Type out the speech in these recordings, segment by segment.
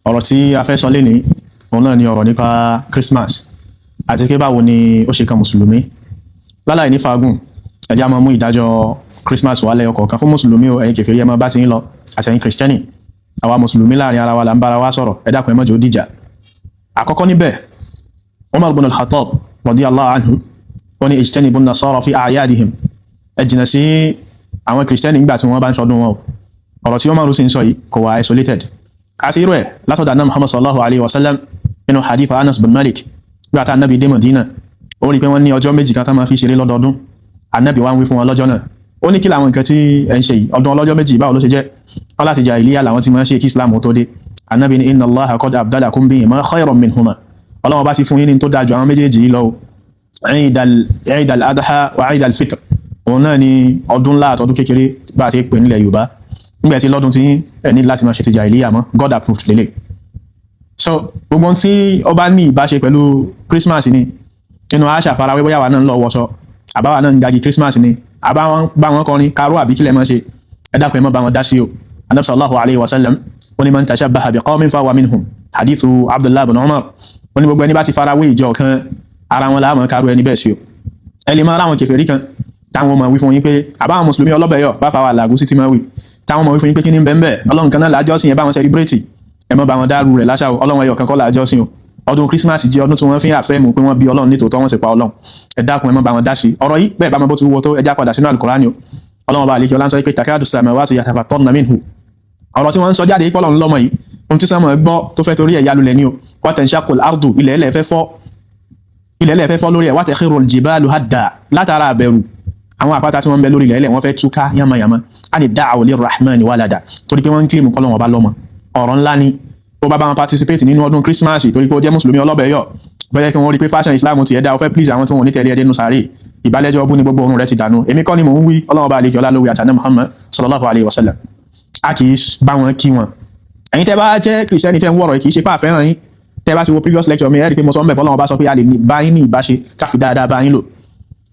ọ̀rọ̀ tí a fẹ́ sọ lénìí òun náà ni ọ̀rọ̀ nípa Christmas àti pé báwo ni ó ṣe kan mùsùlùmí. Láláì ní fagùn, ẹ jẹ́ á máa mú ìdájọ́ Christmas wá lẹ́yọ kọ̀ọ̀kan fún mùsùlùmí o, ẹ̀yin kèfèrí ẹ máa bá ti ń lọ àti ẹ̀yin kìrìsìtẹ́nì. Àwa mùsùlùmí láàrin ara wa là ń bára wa sọ̀rọ̀, ẹ dákun ẹ má jẹ́ ó dìjà. Àkọ́kọ́ níbẹ̀, Umar ibn al-Khattab radiyallahu anhu ó ní ijtanibu an-nasara fi a'yadihim, ẹ jìnà sí àwọn kìrìsìtẹ́nì nígbà tí wọ́n bá ń ṣọdún wọn. Ọ̀rọ̀ tí Umar sì ń sọ yìí kò wà isolated. Àti irú ẹ̀ látọ̀dọ̀ Ànábì Muhammad sallallahu alayhi wa sallam nínú hadith Anas bin Malik nígbà tá Ànábì dé Madina, ó rí pé wọ́n ní ọjọ́ méjì kan tá máa fi ṣeré lọ́dọọdún. Ànábì wá ń wí fún wọn lọ́jọ́ náà, ó ní kí làwọn nǹkan tí ẹ ń ṣe yìí, ọdún ọlọ́jọ́ méjì báwo ló ṣe jẹ́? Wọ́n láti jahiliya làwọn tí máa ń ṣe kí Islam tó dé. Ànábì ní inna Allaha qad abdalakum bihima khayran minhuma, Ọlọ́run bá ti fún yín ní tó dájú àwọn méjèèjì yìí lọ. Eid al-Adha wa Eid al-Fitr, òun náà ni ọdún ńlá àtọdún kékeré bá ti pè nílẹ̀ Yorùbá. Nígbà tí lọ́dún tí ẹ ní láti máa ṣe ti jahiliya mọ́, God approved lélẹ̀. So gbogbo tí ó bá ní ìbáṣe pẹ̀lú Christmas ni, nínú àṣà farawé bóyá wà náà ń lọ wọṣọ, àbáwà náà ń gagi Christmas ni, àbáwọn bá wọn kọrin káró àbí kílẹ̀ máa ṣe, ẹ dákun ẹ má bá wọn dá sí o. Ànábì sallallahu alayhi wa sallam ó ní man tashabbaha bi qawmin fahuwa minhum, hadithu Abdullah bin Umar. Ó ní gbogbo ẹni bá ti farawé ìjọ kan, ara wọn láàmú káró ẹni bẹ́ẹ̀ sí o. Ẹ lè máa ráwọn kèfèrí kan táwọn máa wí fún yín pé àbáwọn mùsùlùmí ọlọ́bẹ̀yọ̀ bá fa wà làgùn sí ti máa wí, táwọn máa wí fún yín pé kí ní bẹ́ẹ̀ Ọlọ́run kan náà lájọ́ sí ẹ bá wọn celebrate, ẹ má bá wọn dárú rẹ̀ láṣà o, Ọlọ́run ẹyọ kan kọ́ lájọ́ sí o. Ọdún Christmas jẹ́ ọdún tí wọ́n fi ń àfẹ́mù pé wọ́n bí Ọlọ́run nítòótọ́ wọ́n sì pa Ọlọ́run, ẹ dákun ẹ má bá wọn dá sí ọ̀rọ̀ yìí. Bẹ́ẹ̀ bá máa bó ti wúwo tó, ẹ já padà sínú Al-Qur'ani o. Ọlọ́run bá àlekí ọlá ń sọ pé takadu samawatu yatafattarna minhu, ọ̀rọ̀ tí wọ́n ń sọ jáde pọ́lọ́run lọ́mọ yìí, ohun tí sánmọ̀ gbọ́ tó fẹ́ torí ẹ̀yà lulẹ̀ ní o. Wa tanshaqqul ardu, ilẹ̀ ẹlẹ́ fẹ́ fọ́ lórí ẹ̀. Wa takhirrul jibalu hadda, látara àbẹ̀rù àwọn àpáta tí wọ́n ń bẹ lórí ilẹ̀ ẹlẹ́ wọ́n fẹ́ túká yamayama. Ani da'u lirrahmani walada, torí pé wọ́n ń kílìmù kọ́lọ́run ọba lọ́mọ. Ọ̀rọ̀ ńlá ni ó bá wọn participate nínú ọdún Christmas torí pé ó jẹ́ mùsùlùmí ọlọ́bẹ̀yọ̀, fẹ́ kí wọ́n rí pé fashion Islam ti ẹ̀dá, ó fẹ́ please àwọn tí wọ́n ní tẹ̀lé ẹdẹ nínú sàárè, ìbálẹ́jọ́ ọbú ní gbogbo orun rẹ̀ ti dànù. Èmi kọ́ ni mò ń wí, Ọlọ́run bá àlekí ọlá lórí àtànà Muhammad sallallahu alayhi wa sallam. A kì í bá wọn kí wọn. Ẹ̀yin tẹ́ bá jẹ́ Christian tẹ́ ń wọ̀rọ̀ kì í ṣe pá fẹ́ràn yín. Tẹ́ bá ti wo previous lecture mi ẹ rí pé mo sọ ń bẹ̀ Ọlọ́run bá sọ pé a lè bá yín ní ìbáṣe káfí dáadáa bá yín lò.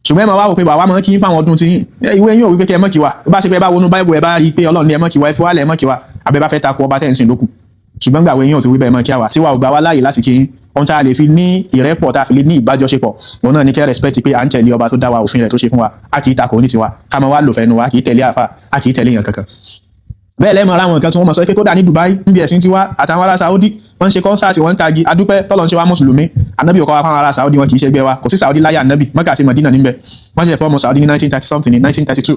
Ṣùgbọ́n ẹ máa wá wò pé wàá máa kí fáwọn ọdún tí yín, ìwé yín ò wí pé kẹ́ ẹ mọ́ kí wa, bá ṣe pé bá wọnú Bible ẹ bá rí pé Ọlọ́run ní ẹ mọ́ kí wa, ẹ fi wálẹ̀ ẹ mọ́ kí wa, àbẹ́ bá fẹ́ takò ọba tẹ́ ń sìn lókù. Ṣùgbọ́n gbàwé yín ò ti wí bẹ́ẹ̀ mọ́ kí wa, tí wa ò gbà wá láàyè láti kí yín. Ohun tá a lè fi ní ìrẹ́pọ̀, tá a fi lè ní ìbájọṣepọ̀, òun náà ní kẹ́ respect pé à ń tẹ̀lé ọba tó dá wa, òfin rẹ̀ tó ṣe fún wa, a kì í takò ní tiwa, ká máa wá lò fẹ́nu wa, kì í tẹ̀lé àfà, a kì í tẹ̀lé èèyàn kankan. Bẹ́ẹ̀ lẹ́mọ̀ ara wọn nǹkan tí wọ́n mọ̀ sọ pé kódà ní Dubai níbi ẹ̀sìn tiwa àtàwọn ará Saudi wọ́n ń ṣe kọ́nsáàtì, wọ́n ń tagi adúpẹ́ tọ́lọ́ ń ṣe wá mùsùlùmí. Ànábì ọkọ̀ wa fáwọn ará Saudi wọn kì í ṣe ẹgbẹ́ wa, kò sí Saudi láyé Ànábì, Mẹ́kà àti Madina níbẹ̀. Wọ́n ṣe fọ́ọ̀mù Saudi ní 1930 something ní 1932.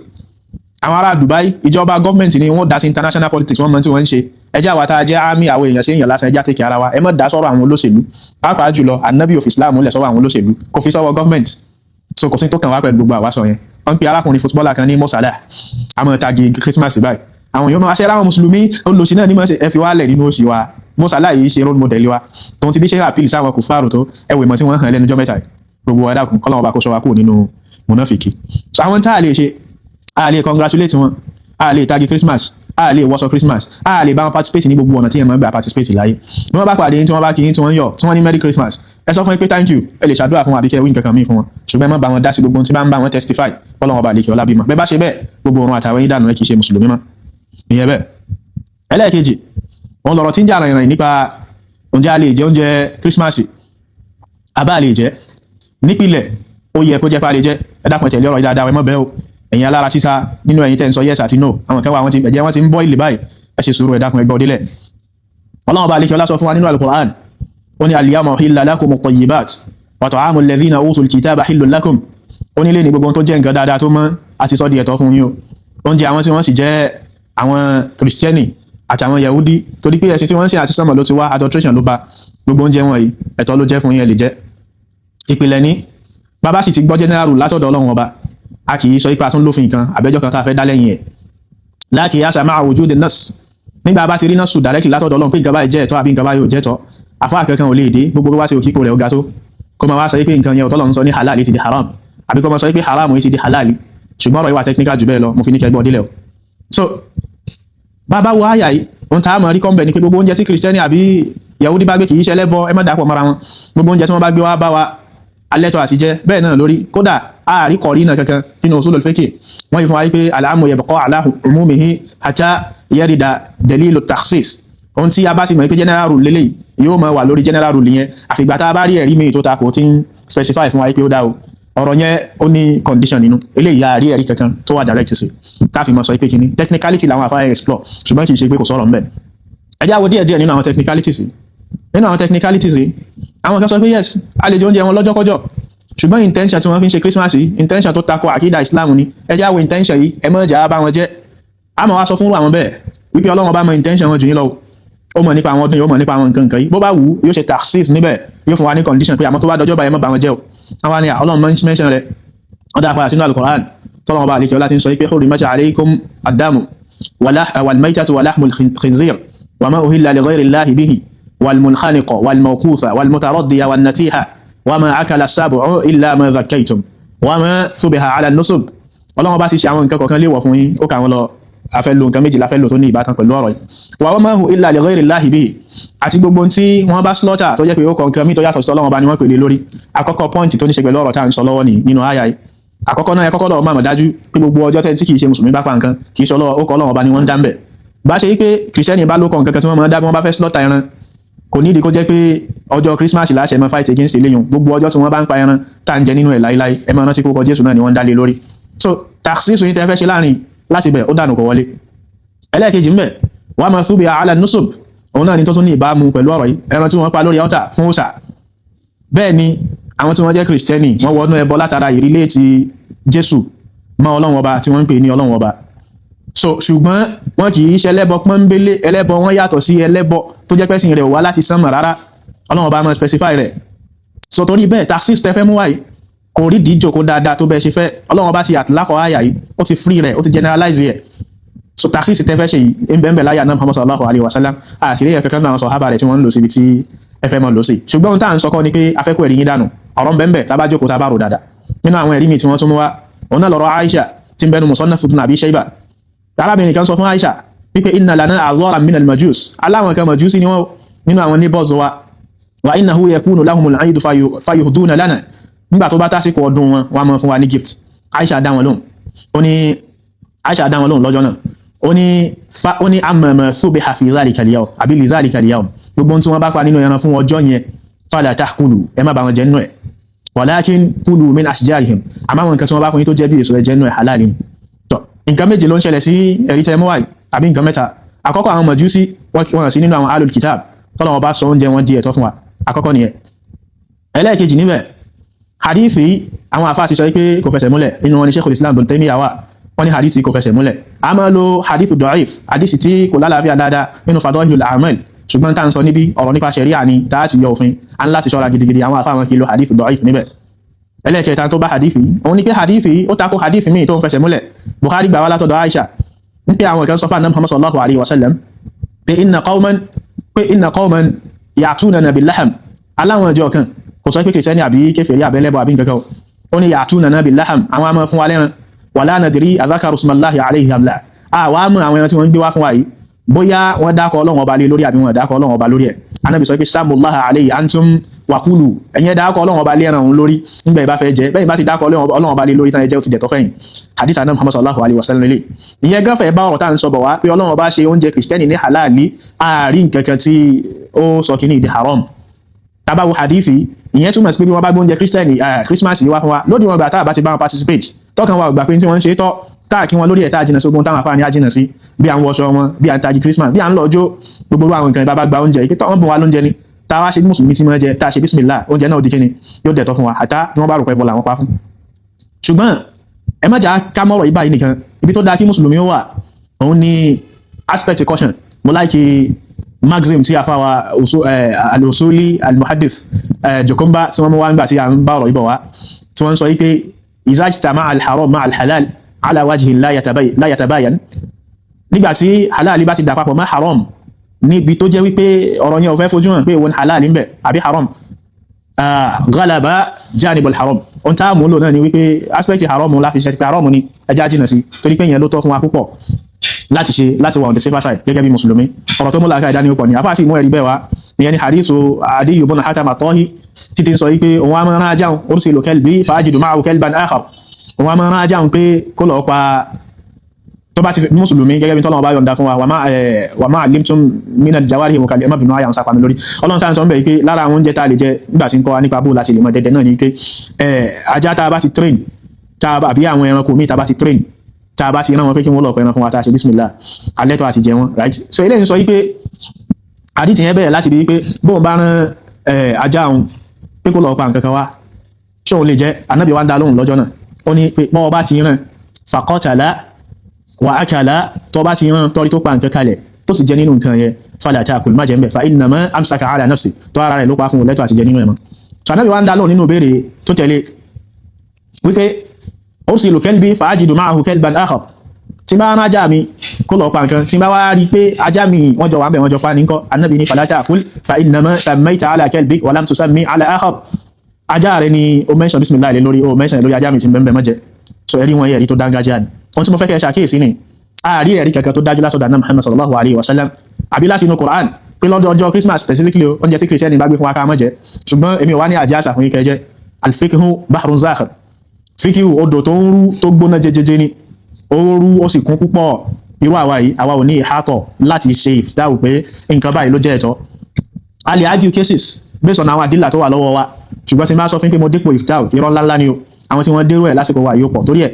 Àwọn ará Dubai ìjọba gọ́ọ̀mẹ̀ntì ni wọ́n dá sí international politics, wọ́n mọ̀ tí wọ́n ń ṣe. Ẹjẹ́ àwa tá a jẹ́ àmì àwọn èèyàn sí èèyàn lásán, ẹjá tẹ̀kẹ̀ ara wa, ẹ má dá sọ́rọ̀ àwọn olóṣèlú. Pàápàá jùlọ Ànábì ò fi Islam lẹ̀ sọ́wọ́ àwọn olóṣèlú, kò fi sọ́wọ́ gọ́ọ̀mẹ̀ntì. So kò sí tó kàn wá pẹ̀lú gbogbo àwásọ yẹn. Wọ́n pe arákùnrin footballer kan ní Mo Salah, àmọ́ tagi Christmas báyìí. Àwọn èèyàn máa ṣe láwọn mùsùlùmí olóṣì náà ní máa ṣe ẹ fi wálẹ̀ nínú òṣì wa. Mo Salah yìí ṣe role model wa, tóun ti bí ṣe àpìlì sáwọn kò fáàrò tó ẹwẹ̀ mọ̀ tí wọ́n hàn lẹ́nu jọ́ mẹ́ta gbogbo ẹ̀dá kọ́lọ́wọ́ bá kó sọ wa kúrò nínú mùnáfìkì. So àwọn tá a lè ṣe, a lè congratulate wọn, a lè tagi Christmas, a lè wọ́sọ Christmas, a lè bá wọn participate ní gbogbo ọ̀nà tí ẹ máa ń gbà participate láyé. Bí wọ́n bá pàdé tí wọ́n bá kí tí wọ́n yọ̀ tí wọ́n ní Merry Christmas, ẹ sọ fún pé thank you, ẹ lè ṣàdúrà fún wọn àbí kẹ́ wí nǹkan kan míì fún wọn. Ṣùgbọ́n ẹ má bá wọn dá sí gbogbo tí bá ń bá wọn testify Ọlọ́run bá lè kí ọlá bímọ. Bẹ́ẹ̀ bá ṣe bẹ́ẹ̀ gbogbo ọ̀run àtàwọn yín dànù ẹ kì í ṣe mùsùlùmí mọ́. Ìyẹn bẹ́ẹ̀. Ẹlẹ́ẹ̀kejì, wọn lọ̀rọ̀ tí ń jà rìnrìn nípa oúnjẹ a lè jẹ oúnjẹ Christmas àbá lè jẹ. Nípìnlẹ̀ ó yẹ kó jẹ́ pé a lè jẹ, ẹ dákun tẹ̀lé ọ̀rọ̀ yìí dáadáa, ẹ má bẹ́ẹ̀ o. Ẹ̀yin alára sísá nínú ẹ̀yin tẹ́ ń sọ yes àti no, àwọn kan wà wọ́n ti ẹ̀jẹ̀ wọ́n ti ń bọ́ ilé báyìí, ẹ ṣe sùúrù ẹ dákun ẹ gbọ́ délẹ̀. Ọlọ́run bá lékè ọlá sọ fún wa nínú Al-Qur'an, ó ní al-yawma uhilla lakumu at-tayyibat wa ta'amu alladhina utul kitaba hillun lakum. Ó ní lé ní gbogbo tó jẹ́ nǹkan dáadáa tó mọ́ àti sọ di ẹ̀tọ́ fún yín o. Oúnjẹ àwọn tí wọ́n sì jẹ́ àwọn Kristẹni àti àwọn Yahudi, torí pé ẹ̀sìn tí wọ́n ń ṣe àti sánmọ̀ ló ti wá, adulteration ló bá, gbogbo oúnjẹ wọn yìí ẹ̀tọ́ ló jẹ́ fún yín ẹ lè jẹ. Ìpìlẹ̀ ní bàbá sì ti gbọ́ general látọ̀dọ̀ Ọlọ́run ọba, a kì í sọ ipa tún lófin kan àbẹ́jọ́ kan tá a fẹ́ dá lẹ́yìn ẹ̀. Láàkì yasa ma'a wujudi nas, nígbà bá ti rí nọ́ọ̀sù directly látọ̀dọ̀ Ọlọ́run pé nǹkan báyìí jẹ́ ẹ̀tọ́ àbí nǹkan báyìí ò jẹ́ ẹ̀tọ́, àfáà kankan ò lè dé gbogbo bá ṣe òkípo rẹ̀ ọ̀gá tó kó máa wá sọ pé nǹkan yẹn Ọlọ́run sọ ní halal ti di haram, àbí kó máa sọ pé haram ti di halal. Ṣùgbọ́n ọ̀rọ̀ ìwà technical jù bẹ́ẹ̀ lọ, mo fi ní kẹgbọ́ dílẹ̀ o. So bàbá wo àyà yìí, ohun tá a mọ̀ rí kọ́ńbẹ̀ ni pé gbogbo oúnjẹ tí Kristẹni àbí Yahudi bá gbé kì í ṣe ẹlẹ́bọ, ẹ má dàpọ̀ mọ́ra wọn. Gbogbo oúnjẹ tí wọ́n bá gbé wá bá wa alẹ́tọ̀ àti jẹ bẹ́ẹ̀ náà lórí, kódà ààrí kọ̀rí náà kankan nínú usulul fiqh wọ́n yìí fún wa pé al-amru yabqa ala umumihi hatta yarida dalilu takhsis. ohun tí a bá sì mọ̀ pé general rule lélẹ̀ yóò máa wà lórí general rule yẹn àfìgbà tá a bá rí ẹ̀rí mi tó takò tí ń specify fún wa pé ó dá o ọ̀rọ̀ yẹn ó ní condition nínú eléyìí àárí ẹ̀rí kankan tó wà direct sí káfí mọ̀ sọ pé kíní technicality làwọn àfáà explore ṣùgbọ́n kì í ṣe pé kò sọ̀rọ̀ ńbẹ̀ ẹ jẹ́ á wo díẹ̀ nínú àwọn technicalities àwọn kan sọ pé yes a lè jẹ oúnjẹ wọn lọ́jọ́kọ́jọ́ ṣùgbọ́n intention tí wọ́n fi ń ṣe Christmas yìí intention tó tako àkídà Islam ni ẹ jẹ́ á wo intention yìí ẹ má jà bá wọn jẹ́ a máa wá sọ fún àwọn bẹ́ẹ̀ wípé Ọlọ́run bá mọ intention wọn jù yín lọ ó mọ̀ nípa àwọn ọdún yìí ó mọ̀ nípa àwọn nǹkan yìí bó bá wù yóò ṣe taxes níbẹ̀ yóò fún wa ní condition pé àmọ́ tó bá dọjọ́ báyìí má bá wọn jẹ́ o àwọn ni Ọlọ́run mention rẹ̀ wọ́n dáa padà sínú Al-Qur'an tọ́lọ́wọ́n bá àlejò láti sọ pé hurrimat alaykum ad-damu wal-maytatu wa lahmul khinzir wa ma uhilla li ghayri Allahi bihi wal-munkhaniqa wal-mawqutha wal-mutaraddiya wan-natiha wa ma akala as-sab'u illa ma dhakkaytum wa ma thubiha ala an-nusub Ọlọ́run bá ti ṣe àwọn nǹkan kọ̀ọ̀kan léèwọ̀ fún yín ó kà wọ́n lọ afẹ́ lo nǹkan méjìlá fẹ́ lò tó ní ìbátan pẹ̀lú ọ̀rọ̀ yìí wa ma hu illa li ghayri Allahi bihi àti gbogbo tí wọ́n bá slaughter tó jẹ́ pé ó kọ̀ọ̀kan mí tó yàtọ̀ sí Ọlọ́run bá ní wọ́n pèlè lórí àkọ́kọ́ point tó ní ṣe pẹ̀lú ọ̀rọ̀ tá à ń sọ lọ́wọ́ nínú àyà yìí àkọ́kọ́ náà ẹ kọ́kọ́ lọ́wọ́ máa dájú pé gbogbo ọjọ́ tẹ́ tí kìí ṣe mùsùlùmí bá pa nǹkan kìí ṣe ó kọ́ Ọlọ́run bá ní wọ́n ń dá ń bẹ̀ bá ṣe wípé kìrìsìtẹ́nì bá lókọ̀ nǹkan tí wọ́n máa dá bí wọ́n bá fẹ́ slaughter ẹran kò ní ìdí kó jẹ́ pé ọjọ́ Christmas láṣẹ máa fight against eléyìn gbogbo ọjọ́ tí wọ́n bá ń pa ẹran tá ń jẹ nínú ẹ̀ láíláí ẹ máa rántí kókọ Jésù náà ni wọ́n dá lé lórí so taxis yìí tẹ́ fẹ́ ṣe láàrin láti bẹ̀ ó dànù kọ wọlé ẹlẹ́ẹ̀kejì ń bẹ̀ wà máa túbí ala nusub òun náà ni tó tún ní ìbámu pẹ̀lú ọ̀rọ̀ yìí ẹran tí wọ́n pa lórí ọ̀tà fún òòṣà bẹ́ẹ̀ ni àwọn tí wọ́n jẹ́ kìrìsìtẹ́nì wọ́n wọnú ẹbọ látara ìrílé ti Jésù mọ́ Ọlọ́run ọba tí wọ́n ń pè ní Ọlọ́run ọba so ṣùgbọ́n wọn kì í ṣe ẹlẹ́bọ pọ́nbélé ẹlẹ́bọ wọn yàtọ̀ sí ẹlẹ́bọ tó jẹ́ pẹ́sìn rẹ̀ wá láti sánmọ̀ rárá Ọlọ́run ọba máa specify rẹ̀ so torí bẹ́ẹ̀ taxis tẹ́ fẹ́ mú wáyé kò rí díjò kó dáadáa tó bẹ́ẹ̀ ṣe fẹ́ Ọlọ́run ọba ti àtìlákọ̀ àyà yìí ó ti free rẹ̀ ó ti generalize rẹ̀ so taxis tẹ́ fẹ́ ṣe yìí ń bẹ́ẹ̀ láyà náà Muhammad sallallahu alaihi wasallam àṣírí ẹ̀kẹ́ kan náà sọ̀hábà rẹ̀ tí wọ́n ń lò síbi tí ẹ fẹ́ mọ́ lò sí ṣùgbọ́n tá à ń sọkọ́ ni pé afẹ́kọ̀ ẹ̀rí yín dànù ọ̀rọ̀ bẹ́ẹ̀ tá bá jókòó tá bá rò dáadáa nínú àwọn ẹ̀rí mi tí wọ́n tún mú wá òun náà lọ́rọ̀ Aisha tí ń bẹnu Musannaf ibn Abi Shayba arábìnrin kan sọ fún Aisha wípé inna lana a'dharan min al-majus aláwọn kan majusi ni wọ́n nínú àwọn neighbors wa innahu yakunu lahumul 'eid fayuhduna lana nígbà tó bá tásìkò ọdún wọn wọ́n máa fún wa ní gift Aisha dá wọn lóhùn lọ́jọ́ náà ó ní amma thubiha fi dhalika al-yawm àbí li dhalika al-yawm gbogbo tí wọ́n bá pa nínú ẹran fún ọjọ́ yẹn fala tahkulu ẹ má bá wọn jẹ nínú ẹ̀ walakin kulu min ashjarihim àmọ́ àwọn nǹkan tí wọ́n bá fún yín tó jẹ́ bí èso ẹ jẹ nínú ẹ̀ halal ni tọ́ nǹkan méje ló ń ṣẹlẹ̀ sí ẹ̀rí tẹ́ mú wáyé àbí nǹkan mẹ́ta àkọ́kọ́ àwọn Májúsí wọ́n sí nínú àwọn alul kitab tọ́lọ̀ wọn bá sọ oúnjẹ wọn di ẹ̀tọ́ fún wa àkọ́kọ́ nìyẹn ẹlẹ́ẹ̀kejì níbẹ̀ hadithi àwọn àfáà ti sọ pé kò fẹsẹ̀ múlẹ̀ nínú wọn ni Sheikhul Islam Ibn Taymiyyah wà wọ́n ní hadithi kò fẹsẹ̀ múlẹ̀ a máa lo hadithu da'if hadithi tí kò lálàáfíà dáadáa nínú fadailul a'mal ṣùgbọ́n tá ń sọ níbi ọ̀rọ̀ nípa ṣẹ̀ríà ni táàtì yọ òfin a ń láti ṣọ́ra gidigidi àwọn àfáà wọn kì í lo hadithu da'if níbẹ̀ ẹlẹ́ẹ̀kẹta tó bá hadithi òun ni pé hadithi ó tako hadithi míì tó ń fẹsẹ̀ múlẹ̀ Bukhari gbà wá látọ̀dọ̀ Aisha ń pé àwọn kan sọ fún Ànábì Muhammad sallallahu alaihi wasallam pé inna qawman ya'tunana bil lahm aláwọn ọjọ́ kan kò sọ pé kìrìsìtẹ́nì àbí kèfèrí àbẹ́lẹ́bọ àbí nǹkan kan ó ní ya'tunana bil lahm àwọn a máa fún wa lẹ́ran wala nadri adhakaru ismallahi alayhi am la àwa mọ̀ àwọn ẹran tí wọ́n ń gbé wá fún wa yìí bóyá wọ́n dákọ̀ Ọlọ́run ọba lé lórí àbí wọ́n dákọ̀ Ọlọ́run ọba lórí ẹ̀ Ànábì sọ pé samullaha alayhi antum wakulu ẹ̀yin dákọ̀ Ọlọ́run ọba lé ẹran òun lórí nígbà ìbá fẹ́ jẹ bẹ́ẹ̀ bá ti dákọ̀ Ọlọ́run ọba lé lórí tán ẹjẹ́ ó ti dẹ̀tọ́ fẹ́yìn hadith Ànábì Muhammad sallallahu alaihi wasallam lé ìyẹn gan fẹ́ bá ọ̀rọ̀ tá à ń sọ bọ̀ wá pé Ọlọ́run ọba ṣe oúnjẹ kìrìsìtẹ́nì ní halali àárín kankan tí ó sọ kìíní di haram tabawo hadithi ìyẹn túmọ̀ sí pé bí wọ́n bá gbóúnjẹ kìrìsìtẹ́nì Christmas yìí wá fún wa lódì wọn gbà tá a bá ti bá wọn participate tọ́kàn wa gbà pé tí wọ́n ń ṣe tọ́ táàkì wọn lórí ẹ̀ta àjìnà sí ogun táwọn afáà ní àjìnà sí bí à ń wọṣọ wọn bí à ń tají Christmas bí à ń lọ ọjọ́ gbogbo àwọn nǹkan ìbábá gba oúnjẹ ìpítọ́ wọn bùn wa lóúnjẹ ni tá a wá ṣe mùsùlùmí tí wọ́n jẹ tá a ṣe bísímìlá oúnjẹ náà di kíni yóò dẹ̀tọ́ fún wa àtá tí wọ́n bá rò pẹ́ bọ́ làwọn pa fún. ṣùgbọ́n ẹ má jà ká mọ́rọ̀ yìí báyìí nìkan ibi tó dáa kí mùsùlùmí ó wà òun ni aspect caution mo láìkí maxim tí afáwa al-usuli al-muhaddith Jokomba tí wọ́n mú wá ń gbà tí à ń bá ọ̀rọ̀ yìí bọ̀ wá tí wọ́n sọ yìí pé iza ijtama'a al-haram ma'a al-halal ala wajhin la yatabayan nígbàtí halal bá ti dà papọ̀ mọ́ haram níbi tó jẹ́ wípé ọ̀rọ̀ yẹn ò fẹ́ fojú hàn pé wọn halal ń bẹ àbí haram ghalaba janibul haram ohun tá mú lò náà ni wípé aspect haram la fi ṣe pé haram ni ẹjá jìnà sí torí pé yẹn ló tọ́ fún wa púpọ̀ láti wà on the safer side gẹ́gẹ́ bí mùsùlùmí ọ̀rọ̀ tó mú láàká ìdání pọ̀ ní afáàsì mú ẹ̀rí bẹ́ẹ̀ wá ìyẹn ni hadithu Adiy ibn Hatim at-Tahi títí sọ wípé òun á máa jáun ursilu kalbi fa ajidu ma'ahu kalban akhar òun á máa jáun pé kó lọ pa tó bá ti mùsùlùmí gẹ́gẹ́ bí tọ́lọ́wọ́ bá yọ̀ǹda fún wa wà máa limtum minal jawarihi mukallih ẹmọ́ bínú àyà ń sápa mi lórí ọlọ́run sáà ń sọ ń bẹ̀ pé lára àwọn oúnjẹ tá a lè jẹ nígbà tí ń kọ́ wa nípa bó láti lè mọ dẹ́dẹ́ náà ní pé ajá tá a bá ti train àbí àwọn ẹranko míì tá a bá ti train tá a bá ti rán wọn pé kí wọ́n lọ pẹran fún wa tá a ṣe bismillah alẹ́tọ̀ àti jẹ wọn right so eléyìí sọ yí pé àdìtì yẹn bẹ̀rẹ̀ láti bí pé bóun bá rán ajá òun pé kó lọ pa nǹkan kan wá ṣé òun lè jẹ anábì wa ń dá lóhùn lọ́jọ́ náà ó ní pé bọ́ọ̀ bá ti rán faqatala wa akala tó bá ti rán tọ́rí tó pa nǹkan kalẹ̀ tó sì jẹ nínú nǹkan yẹn fala ta'kul má jẹ ń bẹ̀ fa innama amsaka ala nafsi tó ara rẹ̀ ló pa fún un lẹ́tọ̀ àti jẹ nínú ẹ̀mọ́ so anábì wa ń dá lóhùn nínú béèrè tó tẹ̀lé wípé ursilu kalbi fa ajidu ma'ahu kalban akhar tí bá rán ajá mi kó lọ pa nǹkan tí bá wá rí pé ajá mi wọ́n jọ wà ń bẹ̀ wọ́n jọ pa ní nǹkan anábì ní fala ta'kul fa innama sammayta ala kalbik wa lam tusammi ala akhar ajá rẹ̀ ni o mention bismillah lé lórí o mention lórí ajá mi tí ń bẹ̀ mọ́jẹ so ẹ̀rí wọn ẹ̀rí tó dángájá ni ohun tí mo fẹ́ kẹ́ ṣàkíyèsí ni ààrí ẹ̀rí kankan tó dájú látọ̀dọ̀ Ànábì Muhammad sallallahu alaihi wasallam àbí láti inú Quran pé lọ́dọ̀ ọjọ́ Christmas specifically oúnjẹ tí Christian bá gbé fún wa ká má jẹ ṣùgbọ́n èmi ò wá ní àjásà fún ikẹ́ jẹ́ al-fiqhu bahrun zakhir fíkíhù odò tó ń rú tó gbóná jẹjẹjẹ ni ó rú ó sì kún púpọ̀ irú àwa yìí àwa ò ní ìhátọ̀ láti ṣe ìfìdáwò pé nǹkan báyìí ló jẹ́ ẹ̀tọ́ a lè argue cases based on àwọn àdílà tó wà lọ́wọ́ wa ṣùgbọ́n tí n bá sọ fún pé mo dépò ìfìdáwò irọ́ ńláńlá ni o àwọn tí wọ́n dérò ẹ̀ lásìkò wa yóò pọ̀ torí ẹ̀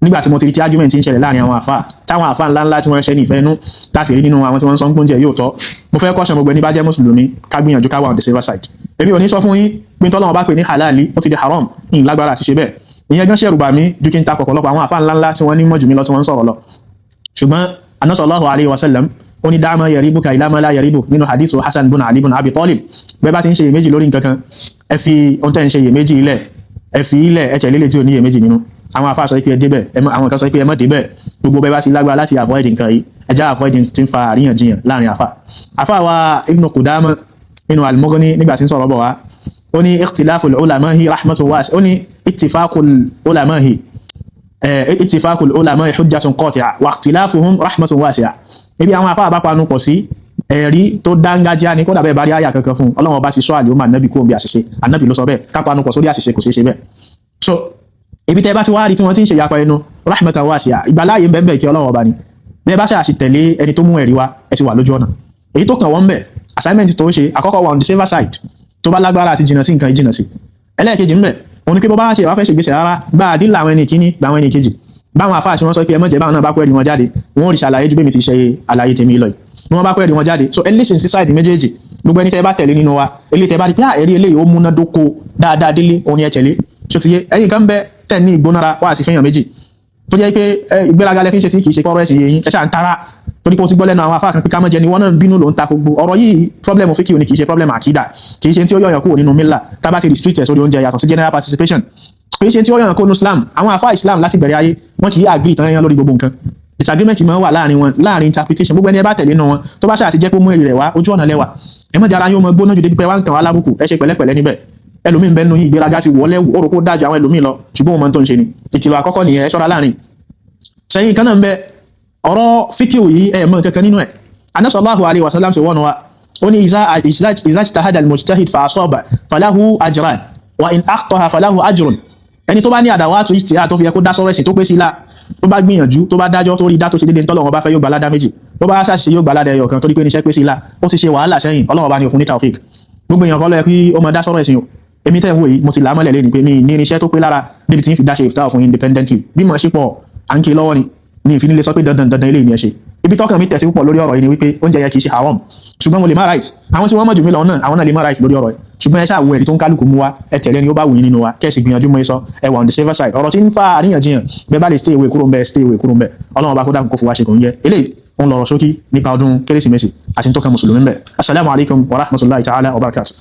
nígbà tí mo ti rí tí argument ń ṣẹlẹ̀ láàrin àwọn àfà táwọn àfà ńláńlá tí wọ́n ṣe ní ìfẹ́ inú láti rí nínú àwọn tí wọ́n ń sọ ń gbóúnjẹ yóò tọ́ mo fẹ́ kọ́ṣẹ́ gbogbo ẹni bá jẹ́ mùsùlùmí ká gbìyànjú ká wà on the safer side èmi ò ní sọ fún yín pé tọ́lọ́wọ́n bá pè ní halali ó ti di haram ìyìn lágbára àti ṣe bẹ́ẹ̀ ìyẹn gan ṣẹ̀rù bà mí ju kí n ta pọ̀pọ̀lọpọ̀ àwọn àfà ńláńlá tí wọ́n ní mọ̀ jù mí lọ tí wọ́n ń sọ̀rọ̀ lọ ṣùgbọ́n Ànábì sallallahu alaihi wasallam ó ní da'ma yaribuka ila ma la yaribuk nínú hadith Hasan bin Ali bin Abi Talib bẹ́ẹ̀ bá ti ń ṣe iyèméjì lórí nǹkan kan ẹ fi ohun tẹ́ ń ṣe iyèméjì ilẹ̀ ẹ fi ilẹ̀ ẹ tẹ̀lé tí ò ní iyèméjì nínú àwọn àfáà sọ pé ẹ débẹ̀ àwọn kan sọ pé ẹ má débẹ̀ gbogbo bẹ́ẹ̀ bá ti lágbára láti avoid nǹkan yìí ẹ já avoid tí ń fa àríyànjiyàn láàrin àfáà wa Ibn Qudama nínú al-Mughni nígbà tí ń sọ̀rọ̀ bọ̀ wá ó ní ikhtilaful ulamahi rahmatun wasi'a ó ní ittifaqul ulamahi hujjatun qati'a wa ikhtilafuhum rahmatun wasi'a ibi àwọn àfáà bá panu pọ̀ sí ẹ̀rí tó dángájá ní kódà bẹ́ẹ̀ bá rí àyà kankan fún Ọlọ́run bá ti sọ àlè ó máa nábì kó bí àṣìṣe ànábì ló sọ bẹ́ẹ̀ ká panu pọ̀ sórí àṣìṣe kò ṣeé ṣe bẹ́ẹ̀ so ibi tẹ́ bá ti wá rí tí wọ́n ti ń ṣe yapa ẹnu rahmatan wasi'a ìgbàláyé bẹ́ẹ̀ kí Ọlọ́run ọba ni bẹ́ẹ̀ bá ṣe tẹ̀lé ẹni tó mú ẹ̀rí wá ẹ ti wà lójú ọ̀nà èyí tó kàn wọ́n bẹ̀ assignment tó ń ṣe àkọ́kọ́ wà on the safer side tó bá lágbára àti jìnnà sí nǹkan ìjìnnà sí ẹlẹ́ẹ̀kejì ńbẹ̀ òun ni pé bó bá ṣe wá fẹ́ ṣègbésẹ̀ rárá gba àdílà àwọn ẹni kíní gba àwọn ẹni kejì báwọn àfáà tí wọ́n sọ pé ẹ má jẹ́ báwọn náà bá kó ẹ̀rí wọn jáde wọ́n rí ṣàlàyé ju bẹ́ẹ̀ mi ti ṣe àlàyé tèmi lọ yìí bí wọ́n bá kó ẹ̀rí wọn jáde so ẹ listen sí side méjèèjì gbogbo ẹni tẹ́ bá tẹ̀lé nínú wa eléyìí tẹ́ bá rí pé ẹ̀rí eléyìí ó múná dóko dáadáa délé òun ni ẹ tẹ̀lé so ti yé ẹ̀yin kan bẹ tẹ̀ ní ìgbónára wá sí fẹ́yàn méjì tó jẹ́ pé ìgbéraga lẹ́fí ń ṣe tí kìí ṣe kọ́rọ̀ ẹ̀sìn yẹ̀yìn ẹ̀ṣà ń tara torí pé ó ti gbọ́ lẹ́nu àwọn afá kan pé ká mọ́ jẹ ni wọ́n náà ń bínú ló ń ta gbogbo ọ̀rọ̀ yìí problem fíkì ni kìí ṣe problem àkídà kìí ṣe tí ó yọ̀yàn kúrò nínú mílà tá bá ti restrict ẹ̀ sórí oúnjẹ yàtọ̀ sí general participation kìí ṣe tí ó yọ̀yàn kúrò nínú Islam àwọn afá Islam láti bẹ̀rẹ̀ ayé wọn kìí agree tán yẹn lórí gbogbo nǹkan disagreement máa ń wà láàrin wọn láàrin interpretation gbogbo ẹni ẹ bá tẹ̀lé nù wọn tó bá ṣáà ti jẹ́ pé mú èrè rẹ̀ wá ojú ọ̀nà lẹ́wà ẹ mọ̀ jára yóò mọ gbóná ju débi pé wá ń kàn wá lábùkù ẹ ṣe pẹ̀lẹ́pẹ̀lẹ́ níbẹ̀ ẹlòmíín bẹ́ẹ̀ nù yín ìgbéraga ti wọlé ó rò kó dájú àwọn ẹlòmíín lọ ṣùgbọ́n wọn tó ń ṣe ni ìkìlọ̀ àkọ́kọ́ nìyẹn ẹ ṣọ́ra láàrin sẹ́yìn kan náà ń bẹ ọ̀rọ̀ fíkíù yìí ẹ̀ mọ̀ kankan nínú ẹ̀ Ànábì sallallahu alaihi wasallam ṣe wọ́n wa ó ní iza ijtahada al-mujtahid fa asaba falahu ajran wa in akhtaha falahu ajrun ẹni tó bá ní àdáwàtú ijtihad tó fi yẹ kó dá sọ́rọ̀ ẹ̀sìn tó pé sí la tó bá gbìyànjú tó bá dájọ́ tó rí dá tó ṣe déédéé tọ́lọ́run bá fẹ́ yóò gbà ládá méjì tó bá ṣàṣìṣe yóò gbà ládá ẹyọ kan torí pé níṣẹ́ pé sí la ó ti ṣe wàhálà sẹ́yìn Ọlọ́run bá ní òfin ní tawfik gbogbo èèyàn kọ́lọ́ ẹ kí ó máa dá sọ́rọ̀ ẹ̀sìn o èmi tẹ́ ń wò yìí mo sì lámọ́lẹ̀ lé ní pé mi ní irinṣẹ́ tó pé lára débi tí ń fi dá ṣe ìfìtá fún independently bí mo ṣe pọ̀ à ń ké lọ́wọ́ ni ní ìfinilé sọ pé dandan ilé ìní ẹ ṣe ibi tọ́kàn mi tẹ̀sí púpọ̀ lórí ọ̀rọ̀ yìí ni wípé oúnjẹ yẹ kìí ṣe haram ṣùgbọ́n mo lè má right àwọn tí wọ́n mọ̀ jù mí lọ náà àwọn náà lè má right lórí ọ̀rọ̀ yìí ṣùgbọ́n ẹ ṣáà wo ẹ̀rí tó ń kálukú mú wa ẹ tẹ̀lé ni ó bá wù yín nínú wa kẹ́sì gbìyànjú mọ́ sọ ẹ wà on the safer side ọ̀rọ̀ tí ń fa àríyànjiyàn bẹ́ẹ̀ bá lè stay away kúrò ń bẹ́ẹ̀ stay away kúrò ń bẹ́ẹ̀ Ọlọ́run bá kó dákun kó fún wa ṣe kò ń yẹ eléyìí ń lọ̀rọ̀ ṣókí nípa ọdún kérésìmesì àti tó kan mùsùlùmí ń bẹ assalamu alaikum wa rahmatullahi ta'ala wa barakatuh